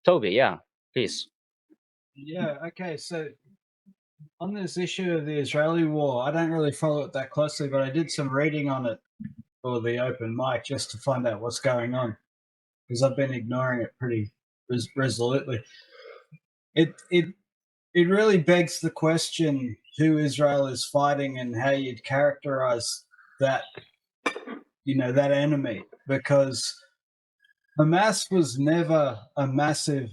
Toby, yeah, please. Yeah, okay. So on this issue of the Israeli war, I don't really follow it that closely, but I did some reading on it for the open mic just to find out what's going on because I've been ignoring it pretty resolutely. It it really begs the question who Israel is fighting and how you'd characterize that that enemy, because Hamas was never a massive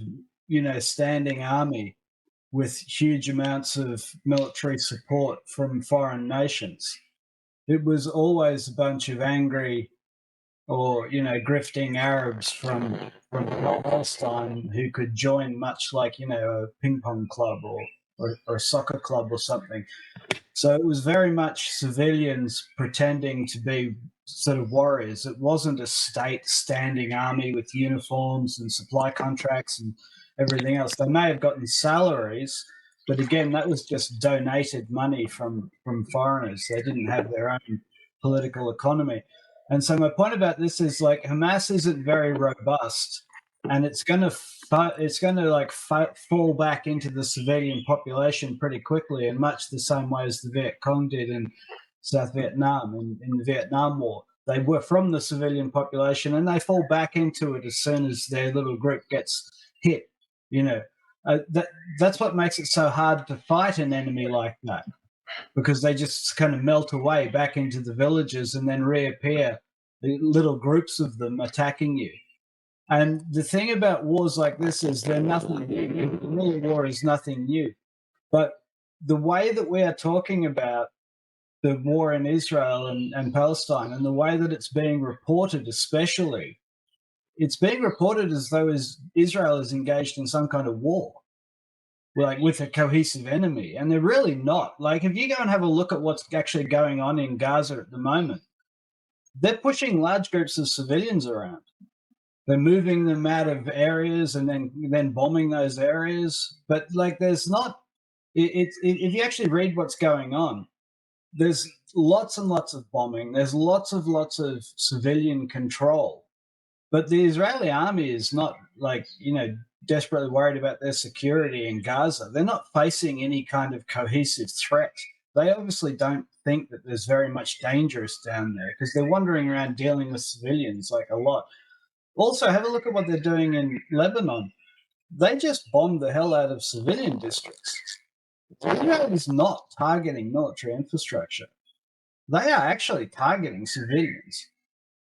standing army with huge amounts of military support from foreign nations. It was always a bunch of angry or grifting Arabs from Palestine who could join, much like a ping pong club or a soccer club or something. So it was very much civilians pretending to be sort of warriors. It wasn't a state standing army with uniforms and supply contracts and everything else. They may have gotten salaries, but again, that was just donated money from foreigners. They didn't have their own political economy. And so my point about this is, like, Hamas isn't very robust, and it's going to fall back into the civilian population pretty quickly, in much the same way as the Viet Cong did in South Vietnam in the Vietnam War. They were from the civilian population, and they fall back into it as soon as their little group gets hit. You know, that's what makes it so hard to fight an enemy like that, because they just kind of melt away back into the villages and then reappear, little groups of them attacking you. And the thing about wars like this is they're nothing new. Guerrilla war is nothing new. But the way that we are talking about the war in Israel and Palestine, and the way that it's being reported, especially, it's being reported as though Israel is engaged in some kind of war, like with a cohesive enemy. And they're really not. Like, if you go and have a look at what's actually going on in Gaza at the moment, they're pushing large groups of civilians around. They're moving them out of areas and then bombing those areas. But like, there's not. If you actually read what's going on, there's lots and lots of bombing. There's lots of civilian control. But the Israeli army is not, like, desperately worried about their security in Gaza. They're not facing any kind of cohesive threat. They obviously don't think that there's very much dangerous down there, because they're wandering around dealing with civilians like a lot. Also, have a look at what they're doing in Lebanon. They just bombed the hell out of civilian districts. Israel is not targeting military infrastructure. They are actually targeting civilians.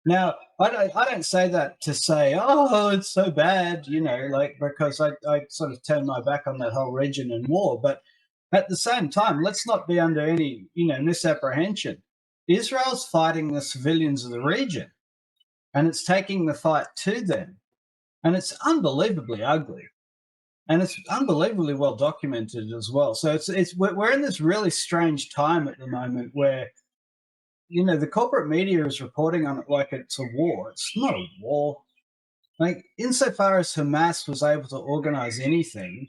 Now, I don't say that to say, oh, it's so bad, like, because I sort of turn my back on that whole region and war. But at the same time, let's not be under any, misapprehension. Israel's fighting the civilians of the region, and it's taking the fight to them. And it's unbelievably ugly. And it's unbelievably well documented as well. So we're in this really strange time at the moment where the corporate media is reporting on it like it's a war. It's not a war. Like, insofar as Hamas was able to organize anything,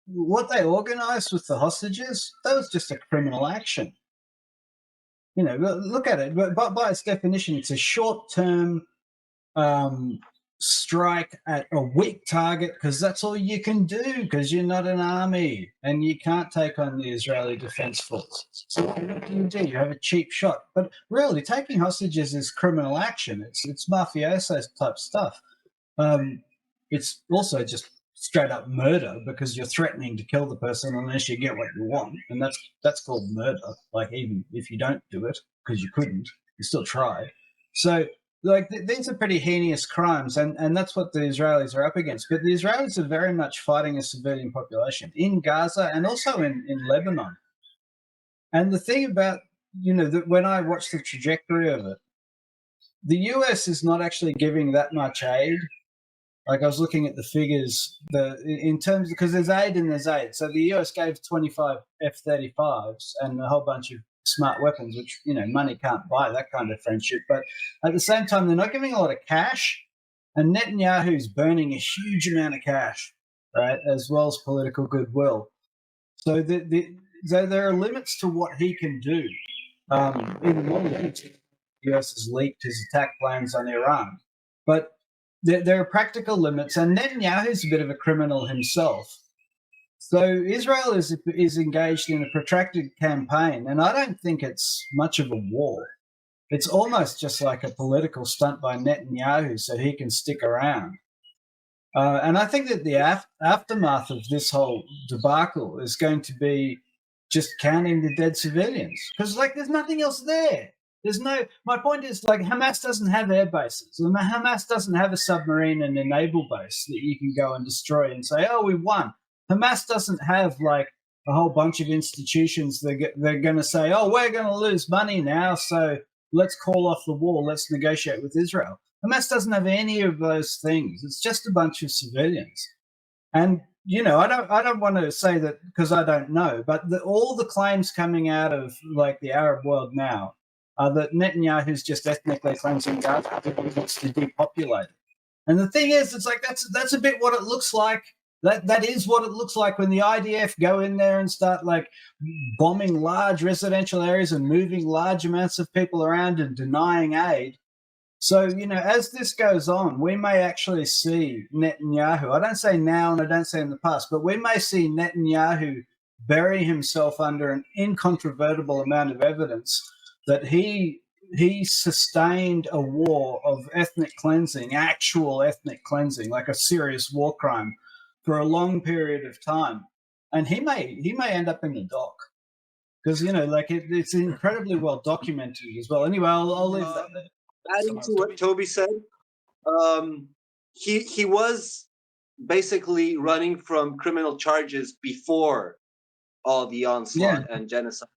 what they organized with the hostages, that was just a criminal action. Look at it. But by its definition, it's a short-term strike at a weak target, because that's all you can do, because you're not an army and you can't take on the Israeli Defense Force. So what do? You have a cheap shot. But really, taking hostages is criminal action. It's mafioso type stuff. It's also just straight up murder, because you're threatening to kill the person unless you get what you want, and that's called murder. Like, even if you don't do it because you couldn't, you still try. So, like, these are pretty heinous crimes, and that's what the Israelis are up against. But the Israelis are very much fighting a civilian population in Gaza and also in Lebanon. And the thing about, that when I watch the trajectory of it, the US is not actually giving that much aid. Like, I was looking at the figures, in terms, because there's aid and there's aid. So the US gave 25 F-35s and a whole bunch of smart weapons, which, money can't buy that kind of friendship. But at the same time, they're not giving a lot of cash. And Netanyahu's burning a huge amount of cash, right, as well as political goodwill. So there are limits to what he can do. Even more, the US has leaked his attack plans on Iran. But there are practical limits, and Netanyahu's a bit of a criminal himself. So Israel is engaged in a protracted campaign, and I don't think it's much of a war. It's almost just like a political stunt by Netanyahu so he can stick around. And I think that the aftermath of this whole debacle is going to be just counting the dead civilians, because there's nothing else there. My point is, Hamas doesn't have air bases. Hamas doesn't have a submarine and a naval base that you can go and destroy and say, oh, we won. Hamas doesn't have a whole bunch of institutions. They're going to say, oh, we're going to lose money now, so let's call off the war. Let's negotiate with Israel. Hamas doesn't have any of those things. It's just a bunch of civilians. And I don't want to say that because I don't know, but all the claims coming out of the Arab world now are that Netanyahu's just ethnically cleansing Gaza because he wants to depopulate it. And the thing is, it's that's a bit what it looks like. That is what it looks like when the IDF go in there and start bombing large residential areas and moving large amounts of people around and denying aid. So, as this goes on, we may actually see Netanyahu, I don't say now and I don't say in the past, but we may see Netanyahu bury himself under an incontrovertible amount of evidence that he sustained a war of ethnic cleansing, actual ethnic cleansing, like a serious war crime for a long period of time. And he may end up in the dock because, it's incredibly well documented as well. Anyway, I'll leave that there. Adding to what Toby said, he was basically running from criminal charges before all the onslaught and genocide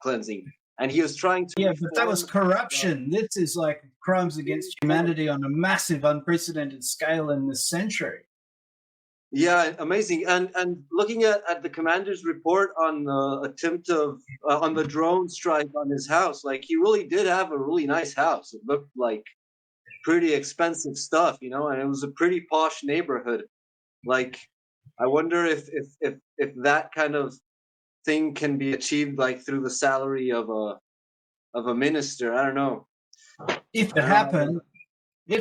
cleansing, and he was trying to. Yeah, but that was corruption. This is crimes against humanity on a massive, unprecedented scale in this century. Yeah, amazing. And looking at the commander's report on the attempt of on the drone strike on his house, he really did have a really nice house. It looked like pretty expensive stuff, and it was a pretty posh neighborhood. I wonder if that kind of thing can be achieved through the salary of a minister. I don't know. If it happened. I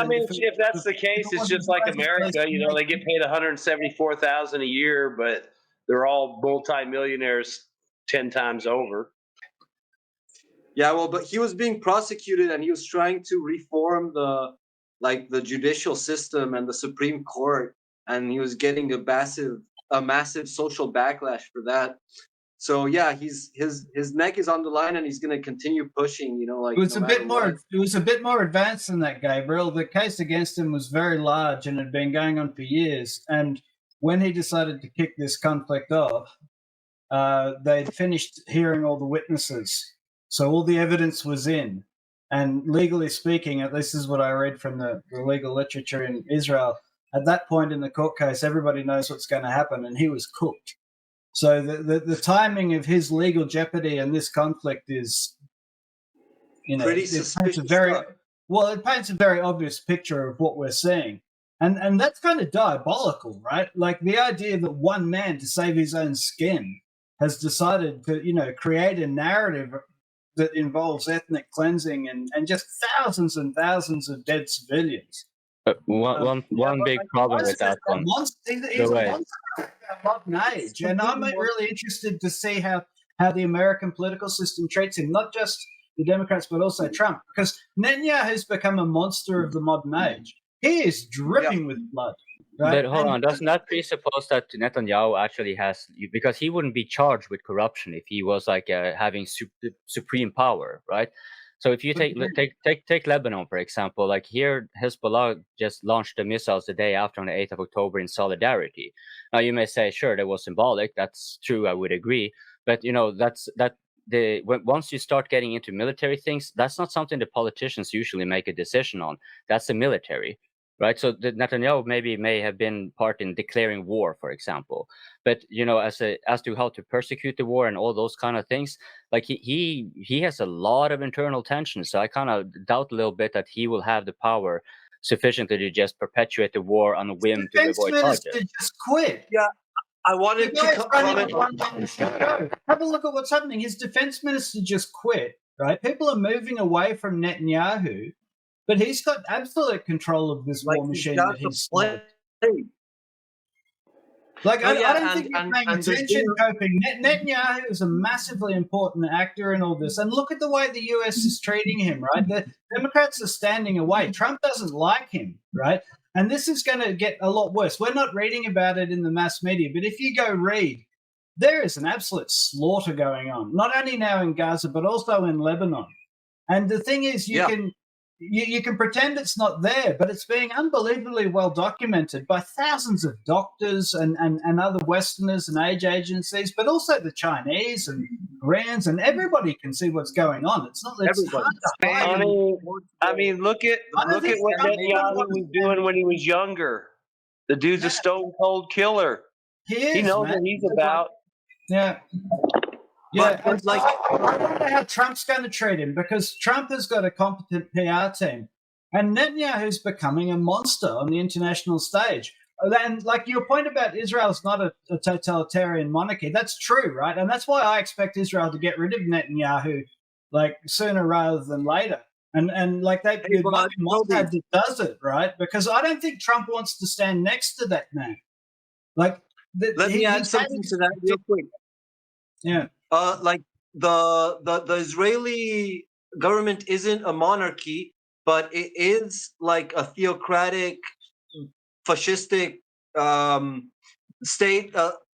mean, if that's the case, it's just like America. They get paid $174,000 a year, but they're all multi-millionaires 10 times over. Yeah, well, but he was being prosecuted, and he was trying to reform the judicial system and the Supreme Court, and he was getting a massive social backlash for that. So yeah, his neck is on the line, and he's going to continue pushing. It was a bit more advanced than that, Gabriel. The case against him was very large and had been going on for years. And when he decided to kick this conflict off, they'd finished hearing all the witnesses, so all the evidence was in. And legally speaking, at least this is what I read from the legal literature in Israel. At that point in the court case, everybody knows what's going to happen, and he was cooked. So the timing of his legal jeopardy and this conflict is, pretty suspicious. It paints a very obvious picture of what we're seeing, and that's kind of diabolical, right? The idea that one man, to save his own skin, has decided to create a narrative that involves ethnic cleansing and just thousands and thousands of dead civilians. One big problem with that one. He's a monster modern age, and I'm really interested to see how the American political system treats him, not just the Democrats but also Trump, because Netanyahu has become a monster of the modern age. He is dripping with blood. Right? But hold on, doesn't that presuppose that Netanyahu actually has, because he wouldn't be charged with corruption if he was having supreme power, right? So if you take Lebanon, for example, here, Hezbollah just launched the missiles the day after on the 8th of October in solidarity. Now you may say, sure, that was symbolic. That's true. I would agree. But, once you start getting into military things, that's not something the politicians usually make a decision on. That's the military. Right, so the Netanyahu may have been part in declaring war, for example, but as to how to persecute the war and all those kind of things, he has a lot of internal tension. So I kind of doubt a little bit that he will have the power sufficiently to just perpetuate the war on a whim to avoid charges. Just quit. Yeah, I wanted to comment. Have a look at what's happening. His defense minister just quit. Right, people are moving away from Netanyahu. But he's got absolute control of this war machine that he's started. Like, I don't think you're paying attention, Coping. Netanyahu is a massively important actor in all this. And look at the way the US is treating him, right? The Democrats are standing away. Trump doesn't like him, right? And this is going to get a lot worse. We're not reading about it in the mass media, but if you go read, there is an absolute slaughter going on, not only now in Gaza, but also in Lebanon. And the thing is, you can pretend it's not there, but it's being unbelievably well documented by thousands of doctors and other Westerners and age agencies, but also the Chinese and Koreans, and everybody can see what's going on. It's not it's hard to hide. I mean, look at what Netanyahu was doing when he was younger. The dude's a stone cold killer. He knows what he's about. Yeah. Yeah, but like, I don't know how Trump's going to treat him, because Trump has got a competent PR team, and Netanyahu's becoming a monster on the international stage. And like your point about Israel's not a totalitarian monarchy, that's true, right? And that's why I expect Israel to get rid of Netanyahu, like sooner rather than later. And like Mossad that does it, right? Because I don't think Trump wants to stand next to that man. Like, let me add something to that real quick. Yeah. Like the Israeli government isn't a monarchy, but it is like a theocratic, fascistic state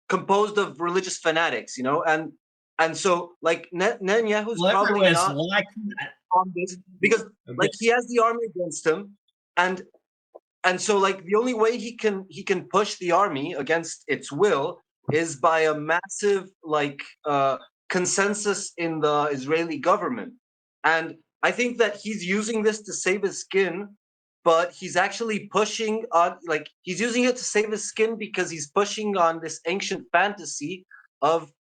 composed of religious fanatics, and so like Netanyahu's probably not like that on this, because like he has the army against him, and so like the only way he can push the army against its will is by a massive consensus in the Israeli government. And I think that he's using this to save his skin, but he's actually pushing on, he's using it to save his skin because he's pushing on this ancient fantasy of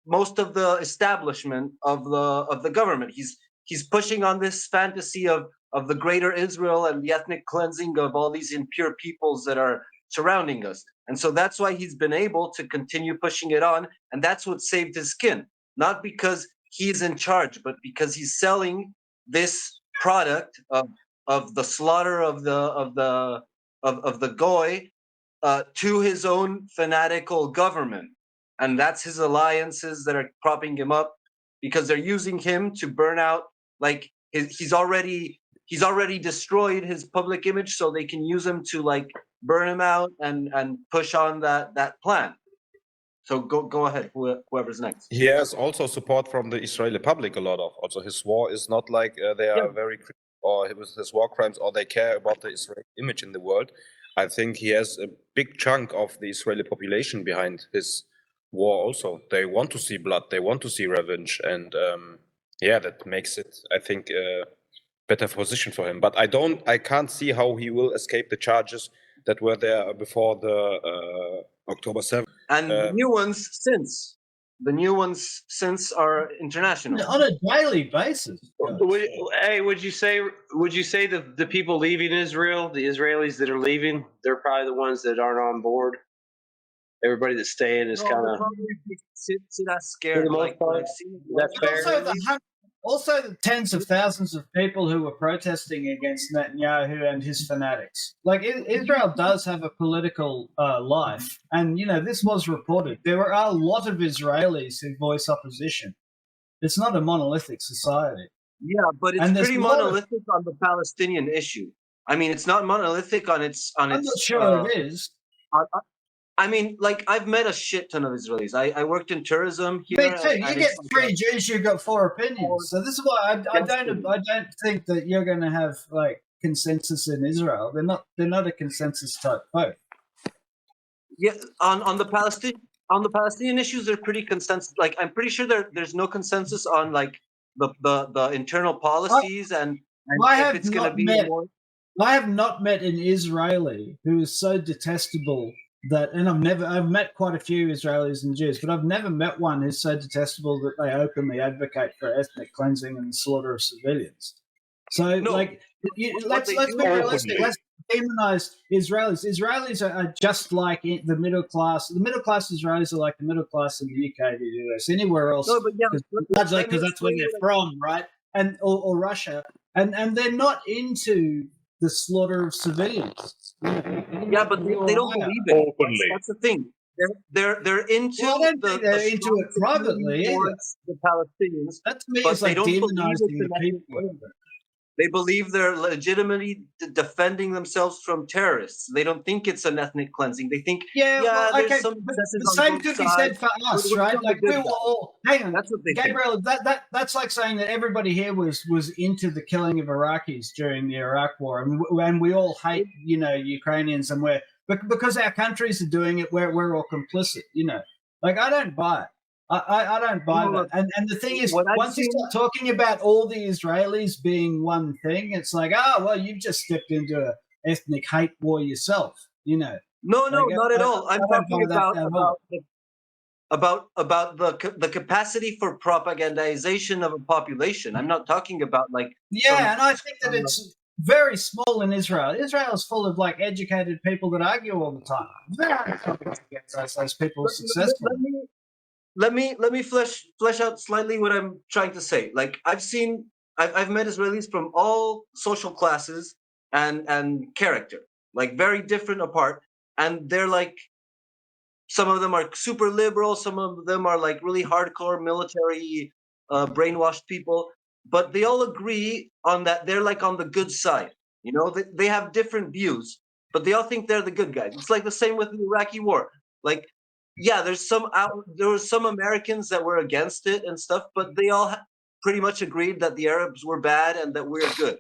most of the establishment of the government. He's pushing on this fantasy of the greater Israel and the ethnic cleansing of all these impure peoples that are surrounding us. And so that's why he's been able to continue pushing it on. And that's what saved his skin, not because he's in charge, but because he's selling this product of the slaughter of the goy to his own fanatical government. And that's his alliances that are propping him up, because they're using him to burn out. He's already destroyed his public image, so they can use him to burn him out and push on that plan. So go ahead, whoever's next. He has also support from the Israeli public a lot of. Also, his war is not like they are very critical, or with his war crimes, or they care about the Israeli image in the world. I think he has a big chunk of the Israeli population behind his war also. They want to see blood, they want to see revenge, and that makes it, I think, a better position for him. But I can't see how he will escape the charges that were there before the October 7th. And the new ones since are international on a daily basis. Would you say the people leaving Israel, the Israelis that are leaving, they're probably the ones that aren't on board? Everybody that's staying is kind of scared. For the most part, that's fair. Also, the tens of thousands of people who were protesting against Netanyahu and his fanatics. Israel does have a political life, and this was reported. There are a lot of Israelis who voice opposition. It's not a monolithic society. Yeah, but it's pretty monolithic on the Palestinian issue. I mean, it's not monolithic on its. I'm not sure it is. I mean, I've met a shit ton of Israelis. I worked in tourism here. Me too. You get 3 Jews, you've got 4 opinions. So this is why I don't think that you're going to have consensus in Israel. They're not a consensus type vote. Yeah, on the Palestinian issues, they're pretty consensus. I'm pretty sure there's no consensus on the internal policies and if it's going to be more. I have not met an Israeli who is so detestable that, and I've met quite a few Israelis and Jews, but I've never met one who's so detestable that they openly advocate for ethnic cleansing and the slaughter of civilians. So, let's be realistic. Let's demonize Israelis. Israelis are just like the middle class. The middle class Israelis are like the middle class in the UK, the US, anywhere else. No, but because that's where they're from, right? Or Russia. and they're not into the slaughter of civilians. Yeah, but they don't believe it. That's the thing. They're into Well, I don't think they're into it privately either. The Palestinians. That to me But is like they don't believe demonizing it's the an ethnic people. cleansing. They believe they're legitimately defending themselves from terrorists. They don't think it's an ethnic cleansing. They think, well, okay, there's some excesses the on same both could be sides, said for us, but we're right? still the Like good we were guys. all. Hang on, That's what they Gabriel. That's like saying that everybody here was into the killing of Iraqis during the Iraq War, and we all hate Ukrainians, and because our countries are doing it, we're all complicit. Like I don't buy it. I don't buy that. And the thing is, once you start talking about all the Israelis being one thing, it's like, well, you've just stepped into an ethnic hate war yourself, No, not at all. I'm talking about the capacity for propagandization of a population. I'm not talking about like and I think that it's very small in Israel. Israel is full of like educated people that argue all the time. Those people are successful. Let me flesh out slightly what I'm trying to say. Like I've met Israelis from all social classes and character, like very different apart, and they're like, some of them are super liberal, some of them are like really hardcore military brainwashed people, but they all agree on that they're like on the good side. They have different views, but they all think they're the good guys. It's like the same with the Iraqi war. Like, yeah, there were some Americans that were against it and stuff, but they all pretty much agreed that the Arabs were bad and that we're good,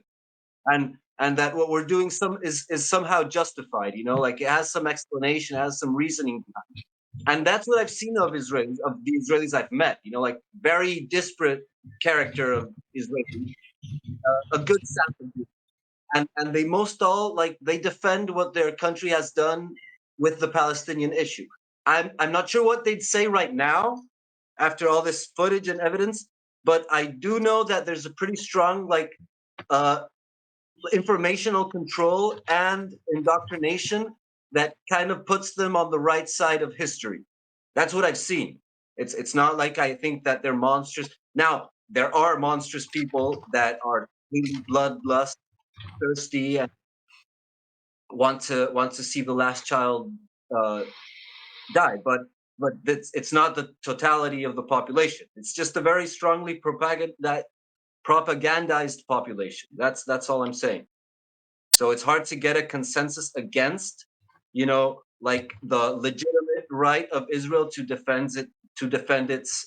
and that what we're doing is somehow justified. Like it has some explanation, it has some reasoning behind it. And that's what I've seen of the Israelis I've met. Like very disparate character of Israelis, a good sample group. And they most all like they defend what their country has done with the Palestinian issue. I'm not sure what they'd say right now after all this footage and evidence, but I do know that there's a pretty strong like informational control and indoctrination that kind of puts them on the right side of history. That's what I've seen. It's not like I think that they're monstrous. Now there are monstrous people that are really bloodlust thirsty and want to see the last child die, but it's not the totality of the population. It's just a very strongly propagandized population. That's all I'm saying. So it's hard to get a consensus against, like the legitimate right of Israel to defend its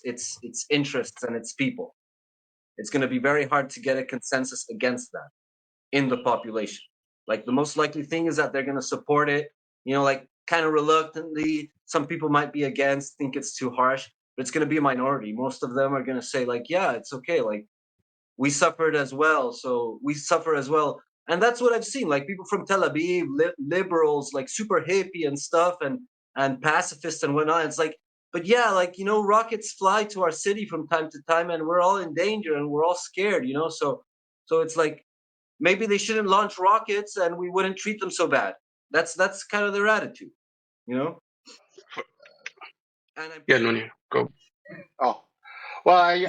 interests and its people. It's going to be very hard to get a consensus against that in the population. Like the most likely thing is that they're going to support it, like kind of reluctantly. Some people might be against, think it's too harsh, but it's going to be a minority. Most of them are going to say like, yeah, it's okay. Like we suffered as well, so we suffer as well. And that's what I've seen. Like people from Tel Aviv, liberals, like super hippie and stuff, and pacifists and whatnot. It's like, but yeah, like rockets fly to our city from time to time, and we're all in danger and we're all scared. So it's like maybe they shouldn't launch rockets and we wouldn't treat them so bad. That's kind of their attitude. And Nuni, go. Oh, well,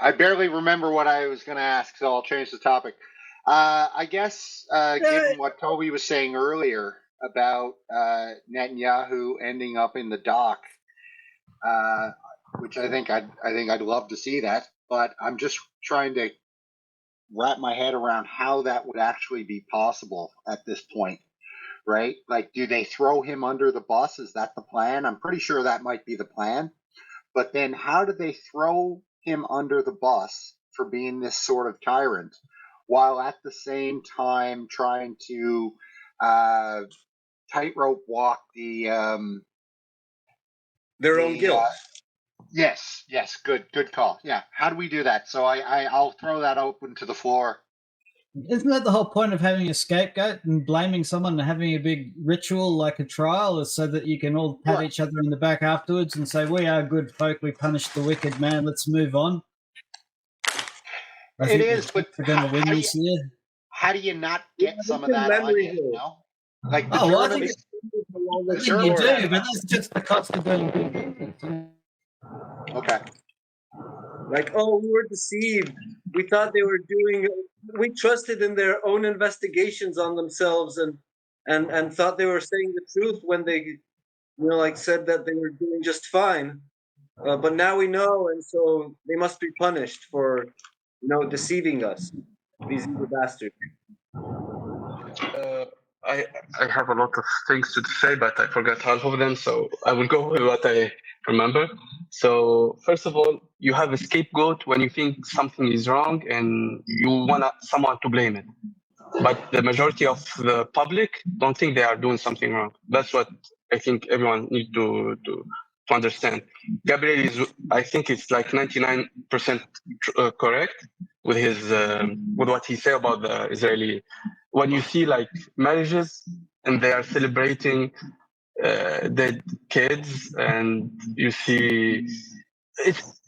I barely remember what I was going to ask, so I'll change the topic. I guess given what Toby was saying earlier about Netanyahu ending up in the dock, which I think I'd love to see that, but I'm just trying to wrap my head around how that would actually be possible at this point, right? Like, do they throw him under the bus? Is that the plan? I'm pretty sure that might be the plan. But then how do they throw him under the bus for being this sort of tyrant while at the same time trying to tightrope walk their own guilt? Yes, good call. Yeah, how do we do that? So I'll throw that open to the floor. Isn't that the whole point of having a scapegoat and blaming someone and having a big ritual like a trial, is so that you can all pat each other in the back afterwards and say, we are good folk, we punished the wicked man, let's move on? It is, but how do you not get some of that on you, Like I think you do, but that's just the cost of doing good. Okay. Like, we were deceived. We thought they were doing we trusted in their own investigations on themselves and thought they were saying the truth when they, like said that they were doing just fine. But now we know, and so they must be punished for, deceiving us. These evil bastards. I I have a lot of things to say, but I forgot half of them, so I will go with what I remember. So first of all, you have a scapegoat when you think something is wrong and you want someone to blame it. But the majority of the public don't think they are doing something wrong. That's what I think everyone needs to understand. Gabriel is, I think it's like 99% correct with his with what he said about the Israeli. When you see like marriages and they are celebrating dead kids, and you see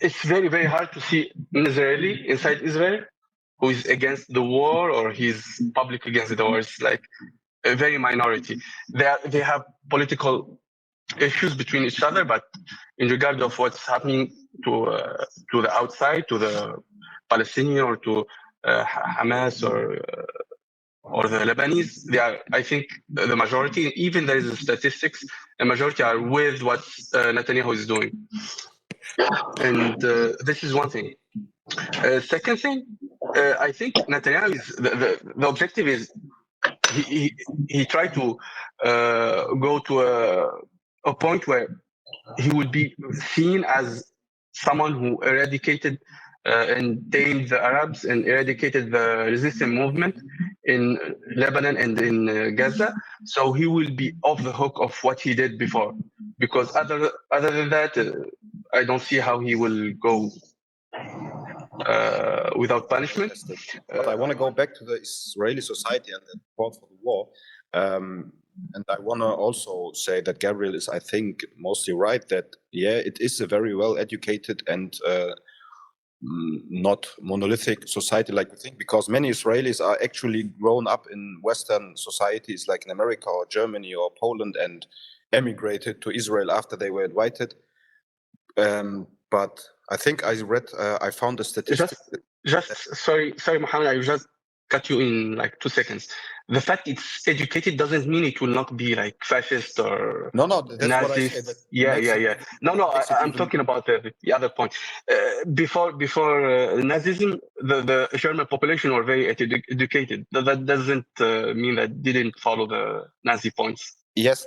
it's very very hard to see an Israeli inside Israel who is against the war or he's public against the war. It's like a very minority. They have political issues between each other, but in regard of what's happening to the outside, to the Palestinian or to Hamas or the Lebanese, they are, I think, the majority. Even there is statistics, the majority are with what Netanyahu is doing, and this is one thing. Second thing, I think Netanyahu is the objective is he tried to go to a point where he would be seen as someone who eradicated and tamed the Arabs and eradicated the resistance movement in Lebanon and in Gaza. So he will be off the hook of what he did before, because other than that, I don't see how he will go without punishment. But I want to go back to the Israeli society and the support for the war. And I want to also say that Gabriel is, I think, mostly right that, yeah, it is a very well-educated and not monolithic society like we think, because many Israelis are actually grown up in Western societies like in America or Germany or Poland and emigrated to Israel after they were invited. But I think I found a statistic. Sorry, Mohammed, I just cut you in like 2 seconds. The fact it's educated doesn't mean it will not be like fascist or No, that's Nazis. what I said. Yeah. No, I'm talking about the other point. Before Nazism, the German population were very educated. That doesn't mean that didn't follow the Nazi points. Yes,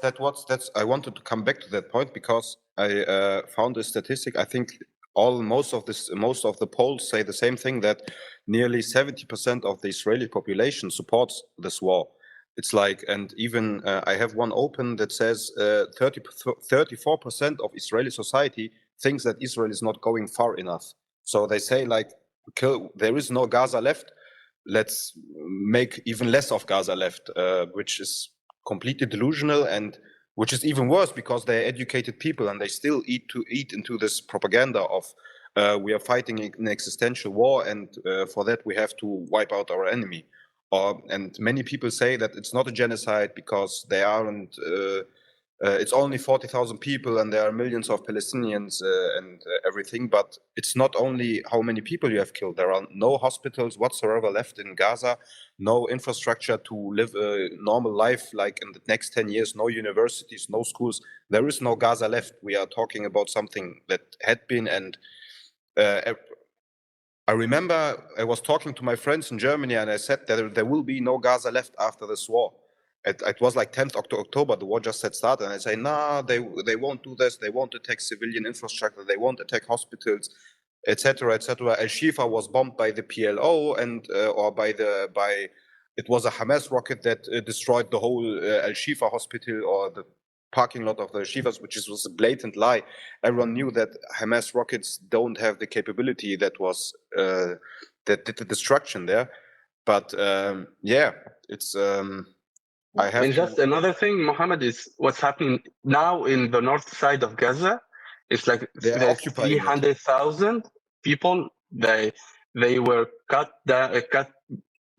I wanted to come back to that point because I found a statistic. I think most of the polls say the same thing, that nearly 70% of the Israeli population supports this war. It's like, and even I have one open that says 34% of Israeli society thinks that Israel is not going far enough. So they say like, there is no Gaza left. Let's make even less of Gaza left, which is completely delusional, and which is even worse because they're educated people and they still eat into this propaganda of we are fighting an existential war, and for that we have to wipe out our enemy. And many people say that it's not a genocide because they aren't. It's only 40,000 people and there are millions of Palestinians and everything. But it's not only how many people you have killed. There are no hospitals whatsoever left in Gaza, no infrastructure to live a normal life like in the next 10 years, no universities, no schools. There is no Gaza left. We are talking about something that had been, and I remember I was talking to my friends in Germany and I said that there will be no Gaza left after this war. It was like 10th October, the war just had started, and I say, nah, they won't do this, they won't attack civilian infrastructure, they won't attack hospitals, etc., etc. Al-Shifa was bombed by the PLO and it was a Hamas rocket that destroyed the whole Al-Shifa hospital or the parking lot of the Shivas, which was a blatant lie. Everyone knew that Hamas rockets don't have the capability that did the destruction there. But yeah, it's. And just another thing, Mohammed, is what's happening now in the north side of Gaza. It's like there's 300,000 people. They were cut. There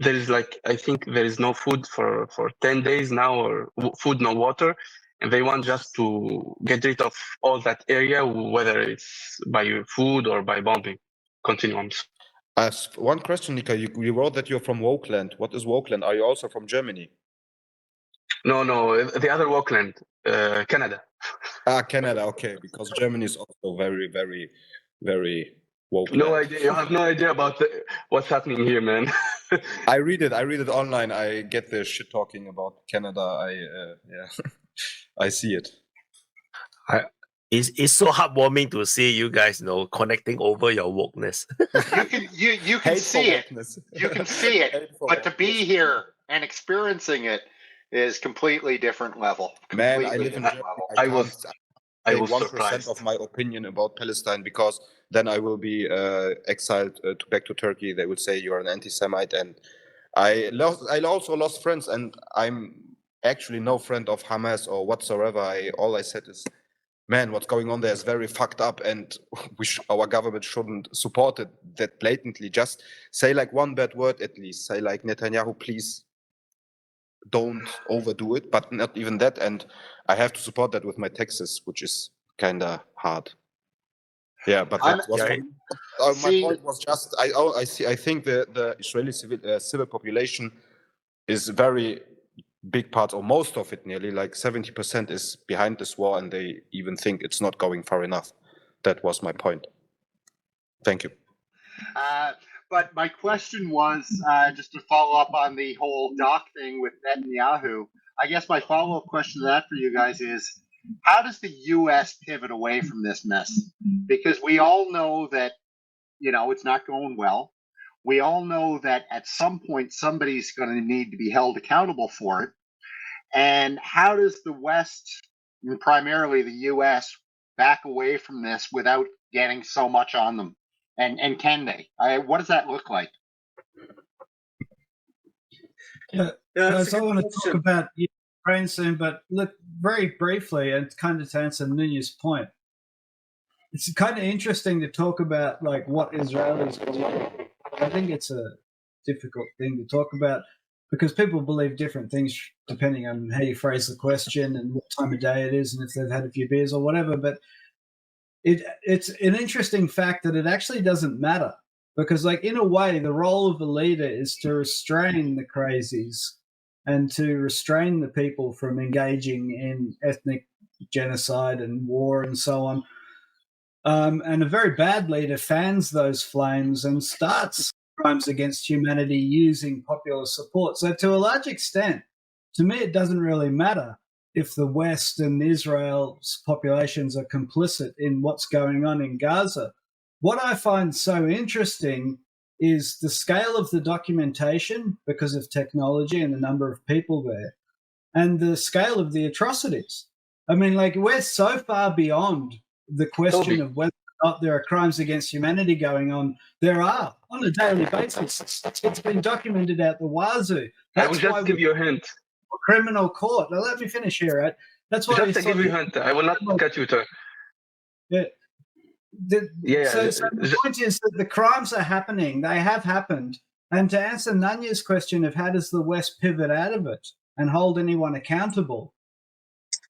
is like, I think there is no food for 10 days now, or food, no water. And they want just to get rid of all that area, whether it's by food or by bombing. Continue. One question, Nika. You wrote that you're from Wokeland. What is Wokeland? Are you also from Germany? No, the other Wokeland, Canada. Canada. Okay, because Germany is also very, very, very woke. No idea. You have no idea about what's happening here, man. I read it online. I get the shit talking about Canada. I see it. It's so heartwarming to see you guys, connecting over your wokeness. You can see it. You can see it. But to be here and experiencing it is completely different level. Man, I live in Germany. I was 1% surprised of my opinion about Palestine, because then I will be exiled back to Turkey. They would say you're an anti-Semite, and I also lost friends, and I'm actually no friend of Hamas or whatsoever. All I said is, man, what's going on there is very fucked up, and our government shouldn't support it that blatantly. Just say like one bad word at least. Say like, Netanyahu, please don't overdo it, but not even that. And I have to support that with my taxes, which is kind of hard. Yeah, but that was my point. Was just I think the Israeli civil population is very big part, or most of it, nearly like 70% is behind this war, and they even think it's not going far enough. That was my point. Thank you. But my question was, just to follow up on the whole doc thing with Netanyahu, I guess my follow-up question to that for you guys is, how does the U.S. pivot away from this mess? Because we all know that, it's not going well. We all know that at some point somebody's going to need to be held accountable for it. And how does the West, and primarily the U.S., back away from this without getting so much on them? And can they? What does that look like? So I want to talk about Ukraine soon, but look, very briefly, and kind of to answer Nunez's point, it's kind of interesting to talk about like what Israelis believe. I think it's a difficult thing to talk about because people believe different things depending on how you phrase the question and what time of day it is and if they've had a few beers or whatever. But it's an interesting fact that it actually doesn't matter because, like, in a way, the role of the leader is to restrain the crazies and to restrain the people from engaging in ethnic genocide and war and so on. And a very bad leader fans those flames and starts crimes against humanity using popular support. So to a large extent, to me, it doesn't really matter if the West and Israel's populations are complicit in what's going on in Gaza. What I find so interesting is the scale of the documentation because of technology and the number of people there, and the scale of the atrocities. I mean, like, we're so far beyond the question of whether or not there are crimes against humanity going on. There are, on a daily basis. It's been documented out the wazoo. I will just give you a hint. Criminal court. Now, let me finish here, right? That's why just to give you a hint. I will not cut you, sir. So the point is that the crimes are happening. They have happened. And to answer Nanya's question of how does the West pivot out of it and hold anyone accountable,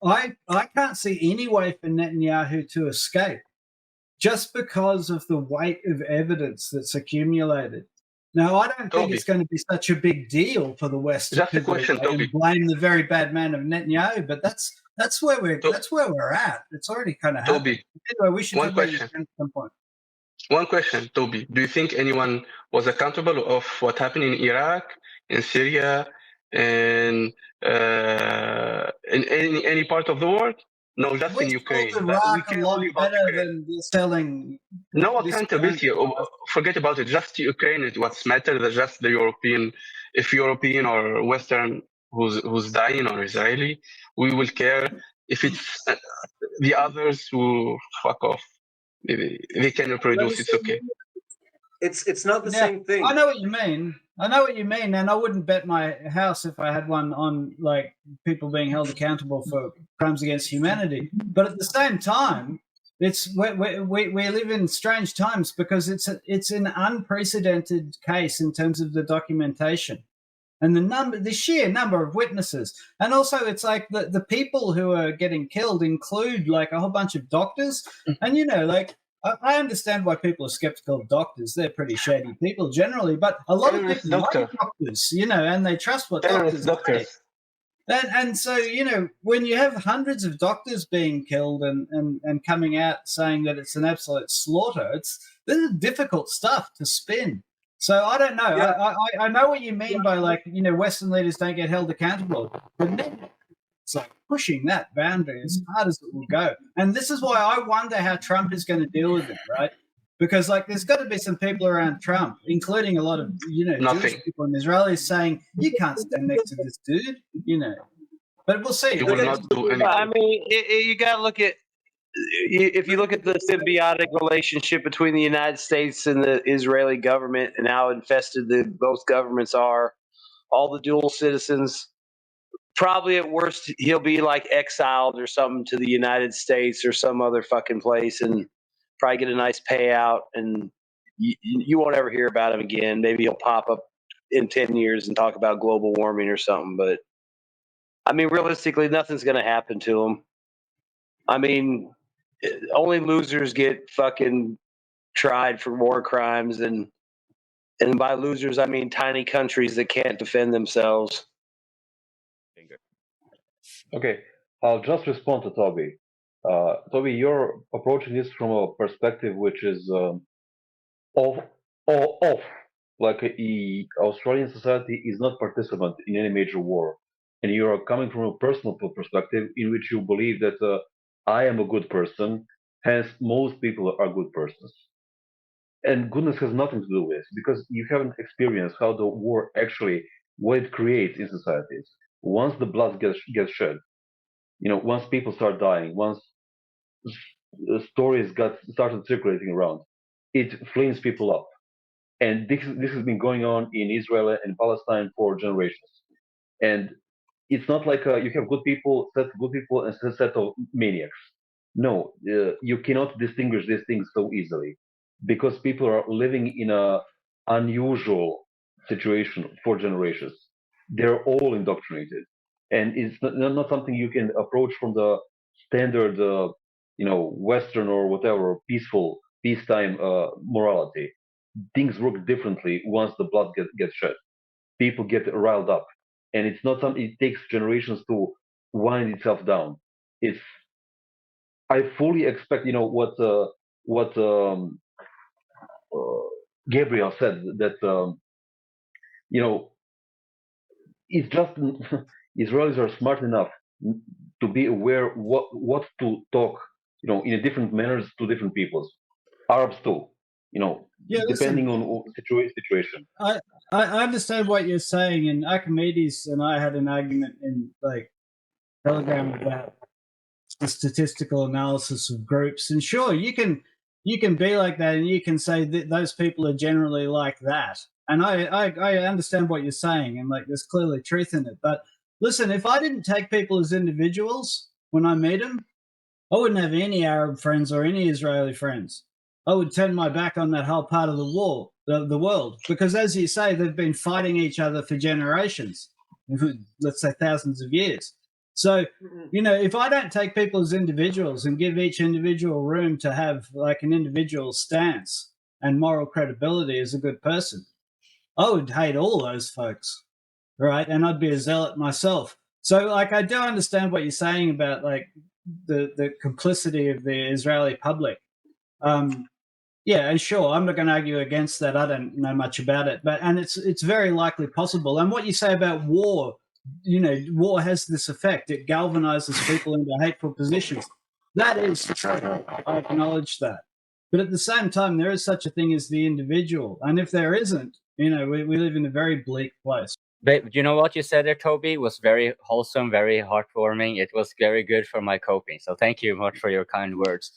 I can't see any way for Netanyahu to escape just because of the weight of evidence that's accumulated. Now, I don't think it's going to be such a big deal for the West to and blame the very bad man of Netanyahu, but that's where we're at. It's already kind of happened. Anyway, we should one question. At some point. One question, Toby. Do you think anyone was accountable of what happened in Iraq, in Syria, and in any part of the world? No, just in Ukraine. Iraq a lot better than selling. No accountability. Forget about it. Just Ukraine is what's matters. Just the European, if European or Western who's dying or Israeli, we will care. If it's the others who fuck off, they can reproduce. It's okay. It's not the same thing. I know what you mean. And I wouldn't bet my house if I had one on like people being held accountable for crimes against humanity. But at the same time, we live in strange times because it's an unprecedented case in terms of the documentation and the sheer number of witnesses. And also, it's like the people who are getting killed include like a whole bunch of doctors, and like. I understand why people are skeptical of doctors. They're pretty shady people generally, but a lot of people like doctors, and they trust what doctors say. And so, when you have hundreds of doctors being killed and coming out saying that it's an absolute slaughter, this is difficult stuff to spin. So I don't know. Yeah. I know what you mean by Western leaders don't get held accountable, but then it's like pushing that boundary as hard as it will go. And this is why I wonder how Trump is going to deal with it, right? Because there's got to be some people around Trump, including a lot of Jewish people and Israelis, saying you can't stand next to this dude, But we'll see. He will not do anything. I mean, you got to look at if you look at the symbiotic relationship between the United States and the Israeli government and how infested both governments are, all the dual citizens. Probably at worst he'll be exiled or something to the United States or some other fucking place and probably get a nice payout, and you won't ever hear about him again. Maybe he'll pop up in 10 years and talk about global warming or something, but I mean, realistically, nothing's going to happen to him. I mean, only losers get fucking tried for war crimes, and by losers, I mean tiny countries that can't defend themselves. Okay, I'll just respond to Toby. Toby, you're approaching this from a perspective which is off. Like Australian society is not participant in any major war, and you are coming from a personal perspective in which you believe that I am a good person, hence most people are good persons. And goodness has nothing to do with this because you haven't experienced how the war actually, what it creates in societies. Once the blood gets shed, once people start dying, once stories started circulating around, it flames people up. And this has been going on in Israel and Palestine for generations. And it's not like you have good people, set good people, and a set of maniacs. No, you cannot distinguish these things so easily because people are living in an unusual situation for generations. They're all indoctrinated. And it's not something you can approach from the standard, Western or whatever peacetime morality. Things work differently once the blood gets shed. People get riled up, and it's not something. It takes generations to wind itself down. I fully expect, what Gabriel said that it's just Israelis are smart enough to be aware what to talk, in a different manners to different peoples. Arabs too, depending on situation. I understand what you're saying, and Archimedes and I had an argument in Telegram about the statistical analysis of groups. And sure, you can be like that, and you can say that those people are generally like that. And I understand what you're saying, and there's clearly truth in it. But listen, if I didn't take people as individuals when I meet them, I wouldn't have any Arab friends or any Israeli friends. I would turn my back on that whole part of the world, because as you say, they've been fighting each other for generations, let's say thousands of years. So, if I don't take people as individuals and give each individual room to have an individual stance and moral credibility as a good person, I would hate all those folks, right? And I'd be a zealot myself. So, I do understand what you're saying about the complicity of the Israeli public. Yeah, and sure, I'm not going to argue against that. I don't know much about it, and it's very likely possible. And what you say about war, war has this effect. It galvanizes people into hateful positions. That is true. I acknowledge that. But at the same time, there is such a thing as the individual. And if there isn't, we live in a very bleak place. But you know what you said there, Toby, was very wholesome, very heartwarming. It was very good for my coping. So thank you much for your kind words.